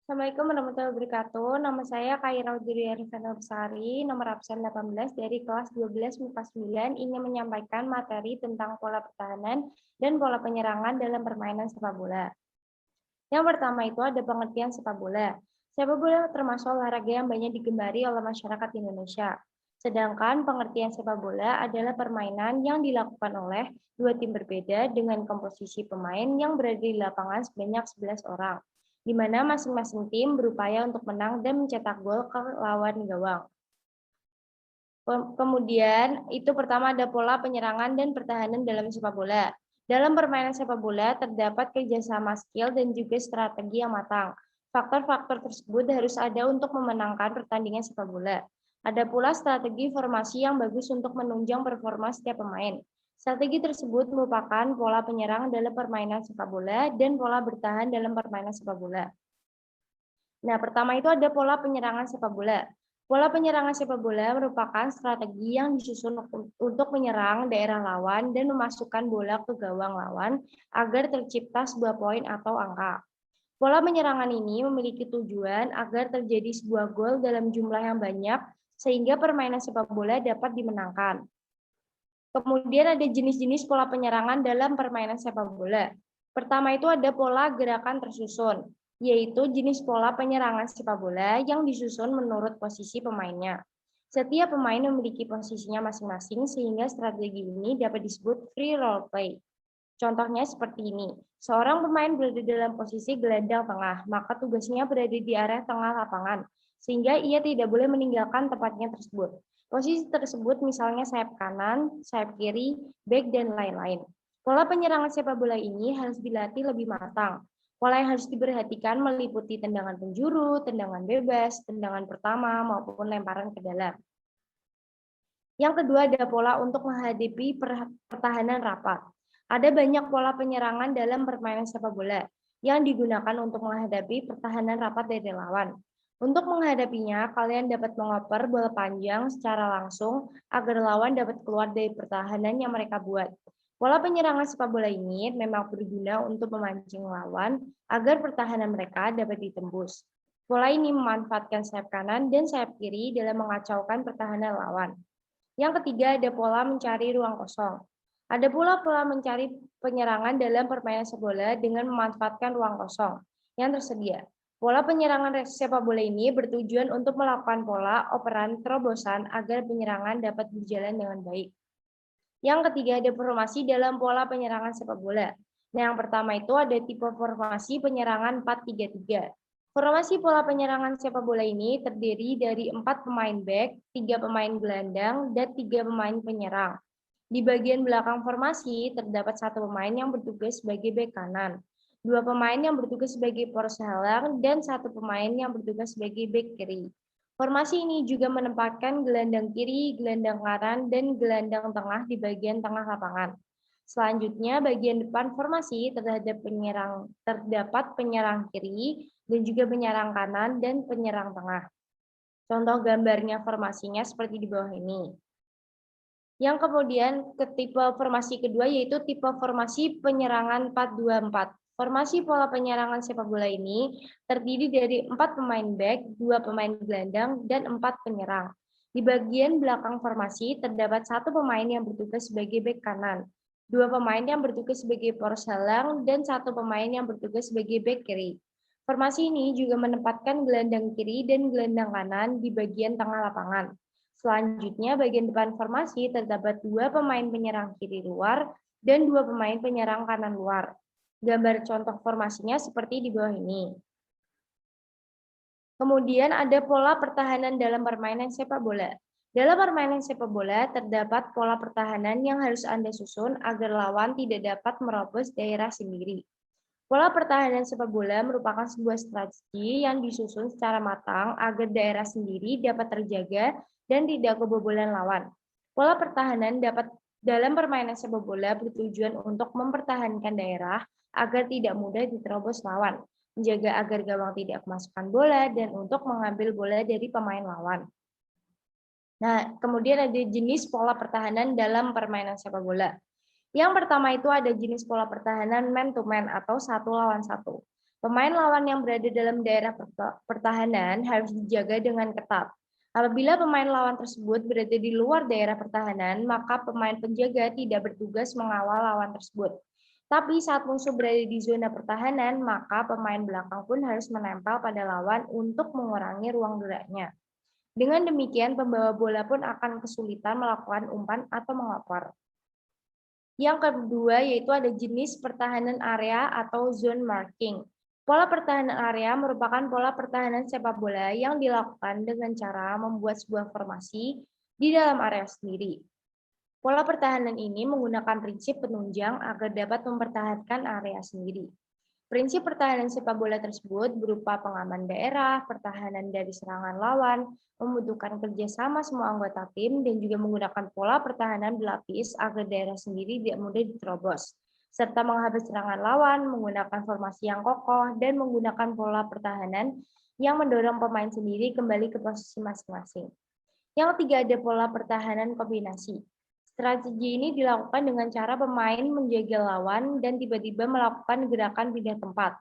Assalamualaikum warahmatullahi wabarakatuh. Nama saya Kaira Udiri Arifana Besari, nomor absen 18 dari kelas 12 MIPA 9, ingin menyampaikan materi tentang pola pertahanan dan pola penyerangan dalam permainan sepak bola. Yang pertama itu ada pengertian sepak bola. Sepak bola termasuk olahraga yang banyak digemari oleh masyarakat Indonesia. Sedangkan pengertian sepak bola adalah permainan yang dilakukan oleh dua tim berbeda dengan komposisi pemain yang berada di lapangan sebanyak 11 orang, di mana masing-masing tim berupaya untuk menang dan mencetak gol ke lawan gawang. Kemudian itu pertama ada pola penyerangan dan pertahanan dalam sepak bola. Dalam permainan sepak bola terdapat kerjasama skill dan juga strategi yang matang. Faktor-faktor tersebut harus ada untuk memenangkan pertandingan sepak bola. Ada pula strategi formasi yang bagus untuk menunjang performa setiap pemain. Strategi tersebut merupakan pola penyerang dalam permainan sepak bola dan pola bertahan dalam permainan sepak bola. Nah, pertama itu ada pola penyerangan sepak bola. Pola penyerangan sepak bola merupakan strategi yang disusun untuk menyerang daerah lawan dan memasukkan bola ke gawang lawan agar tercipta sebuah poin atau angka. Pola penyerangan ini memiliki tujuan agar terjadi sebuah gol dalam jumlah yang banyak sehingga permainan sepak bola dapat dimenangkan. Kemudian ada jenis-jenis pola penyerangan dalam permainan sepak bola. Pertama itu ada pola gerakan tersusun, yaitu jenis pola penyerangan sepak bola yang disusun menurut posisi pemainnya. Setiap pemain memiliki posisinya masing-masing sehingga strategi ini dapat disebut free role play. Contohnya seperti ini, seorang pemain berada dalam posisi gelandang tengah, maka tugasnya berada di area tengah lapangan, sehingga ia tidak boleh meninggalkan tempatnya tersebut. Posisi tersebut misalnya sayap kanan, sayap kiri, back, dan lain-lain. Pola penyerangan sepak bola ini harus dilatih lebih matang. Pola yang harus diperhatikan meliputi tendangan penjuru, tendangan bebas, tendangan pertama, maupun lemparan ke dalam. Yang kedua ada pola untuk menghadapi pertahanan rapat. Ada banyak pola penyerangan dalam permainan sepak bola yang digunakan untuk menghadapi pertahanan rapat dari lawan. Untuk menghadapinya, kalian dapat mengoper bola panjang secara langsung agar lawan dapat keluar dari pertahanan yang mereka buat. Pola penyerangan sepak bola ini memang berguna untuk memancing lawan agar pertahanan mereka dapat ditembus. Pola ini memanfaatkan sayap kanan dan sayap kiri dalam mengacaukan pertahanan lawan. Yang ketiga ada pola mencari ruang kosong. Ada pula pola mencari penyerangan dalam permainan sepak bola dengan memanfaatkan ruang kosong yang tersedia. Pola penyerangan sepak bola ini bertujuan untuk melakukan pola operan terobosan agar penyerangan dapat berjalan dengan baik. Yang ketiga ada formasi dalam pola penyerangan sepak bola. Nah, yang pertama itu ada tipe formasi penyerangan 4-3-3. Formasi pola penyerangan sepak bola ini terdiri dari 4 pemain back, 3 pemain gelandang, dan 3 pemain penyerang. Di bagian belakang formasi terdapat satu pemain yang bertugas sebagai back kanan, dua pemain yang bertugas sebagai poros halang, dan satu pemain yang bertugas sebagai back kiri. Formasi ini juga menempatkan gelandang kiri, gelandang kanan, dan gelandang tengah di bagian tengah lapangan. Selanjutnya, bagian depan formasi terdapat penyerang kiri dan juga penyerang kanan dan penyerang tengah. Contoh gambarnya formasinya seperti di bawah ini. Yang kemudian ke tipe formasi kedua yaitu tipe formasi penyerangan 4-2-4. Formasi pola penyerangan sepak bola ini terdiri dari 4 pemain back, 2 pemain gelandang, dan 4 penyerang. Di bagian belakang formasi terdapat satu pemain yang bertugas sebagai back kanan, 2 pemain yang bertugas sebagai poros halang, dan satu pemain yang bertugas sebagai back kiri. Formasi ini juga menempatkan gelandang kiri dan gelandang kanan di bagian tengah lapangan. Selanjutnya, bagian depan formasi terdapat 2 pemain penyerang kiri luar dan 2 pemain penyerang kanan luar. Gambar contoh formasinya seperti di bawah ini. Kemudian ada pola pertahanan dalam permainan sepak bola. Dalam permainan sepak bola terdapat pola pertahanan yang harus Anda susun agar lawan tidak dapat merobos daerah sendiri. Pola pertahanan sepak bola merupakan sebuah strategi yang disusun secara matang agar daerah sendiri dapat terjaga dan tidak kebobolan lawan. Pola pertahanan dalam permainan sepak bola bertujuan untuk mempertahankan daerah agar tidak mudah diterobos lawan, menjaga agar gawang tidak kemasukan bola, dan untuk mengambil bola dari pemain lawan. Nah, kemudian ada jenis pola pertahanan dalam permainan sepak bola. Yang pertama itu ada jenis pola pertahanan man to man atau 1 lawan 1. Pemain lawan yang berada dalam daerah pertahanan harus dijaga dengan ketat. Apabila pemain lawan tersebut berada di luar daerah pertahanan, maka pemain penjaga tidak bertugas mengawal lawan tersebut. Tapi saat musuh berada di zona pertahanan, maka pemain belakang pun harus menempel pada lawan untuk mengurangi ruang geraknya. Dengan demikian, pembawa bola pun akan kesulitan melakukan umpan atau mengoper. Yang kedua yaitu ada jenis pertahanan area atau zone marking. Pola pertahanan area merupakan pola pertahanan sepak bola yang dilakukan dengan cara membuat sebuah formasi di dalam area sendiri. Pola pertahanan ini menggunakan prinsip penunjang agar dapat mempertahankan area sendiri. Prinsip pertahanan sepak bola tersebut berupa pengaman daerah, pertahanan dari serangan lawan, membutuhkan kerjasama semua anggota tim, dan juga menggunakan pola pertahanan berlapis agar daerah sendiri tidak mudah diterobos, serta menghabis serangan lawan, menggunakan formasi yang kokoh, dan menggunakan pola pertahanan yang mendorong pemain sendiri kembali ke posisi masing-masing. Yang ketiga ada pola pertahanan kombinasi. Strategi ini dilakukan dengan cara pemain menjaga lawan dan tiba-tiba melakukan gerakan pindah tempat.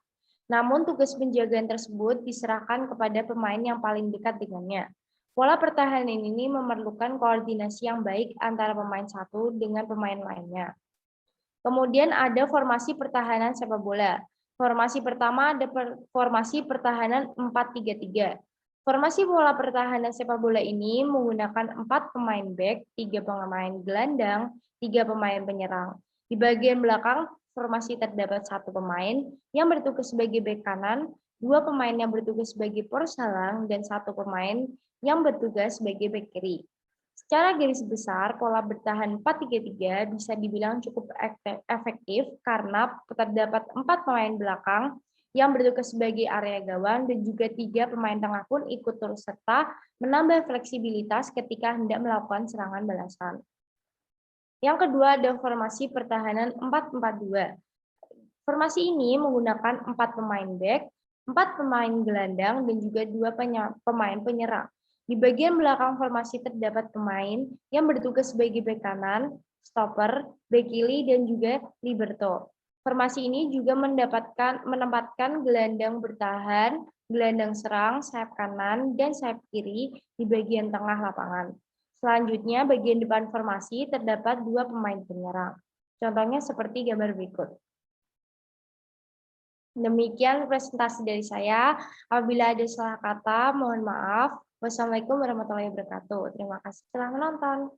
Namun tugas penjagaan tersebut diserahkan kepada pemain yang paling dekat dengannya. Pola pertahanan ini memerlukan koordinasi yang baik antara pemain satu dengan pemain lainnya. Kemudian ada formasi pertahanan sepak bola. Formasi pertama ada formasi pertahanan 4-3-3. Formasi bola pertahanan sepak bola ini menggunakan 4 pemain back, 3 pemain gelandang, 3 pemain penyerang. Di bagian belakang formasi terdapat 1 pemain yang bertugas sebagai back kanan, 2 pemain yang bertugas sebagai poros halang, dan 1 pemain yang bertugas sebagai back kiri. Secara garis besar, pola bertahan 4-3-3 bisa dibilang cukup efektif karena terdapat 4 pemain belakang yang bertugas sebagai area gawang dan juga 3 pemain tengah pun ikut turut serta menambah fleksibilitas ketika hendak melakukan serangan balasan. Yang kedua ada formasi pertahanan 4-4-2. Formasi ini menggunakan 4 pemain back, 4 pemain gelandang, dan juga 2 pemain penyerang. Di bagian belakang formasi terdapat pemain yang bertugas sebagai bek kanan, stopper, bek kiri, dan juga libero. Formasi ini juga menempatkan gelandang bertahan, gelandang serang, sayap kanan, dan sayap kiri di bagian tengah lapangan. Selanjutnya, bagian depan formasi terdapat 2 pemain penyerang. Contohnya seperti gambar berikut. Demikian presentasi dari saya. Apabila ada salah kata, mohon maaf. Wassalamualaikum warahmatullahi wabarakatuh. Terima kasih telah menonton.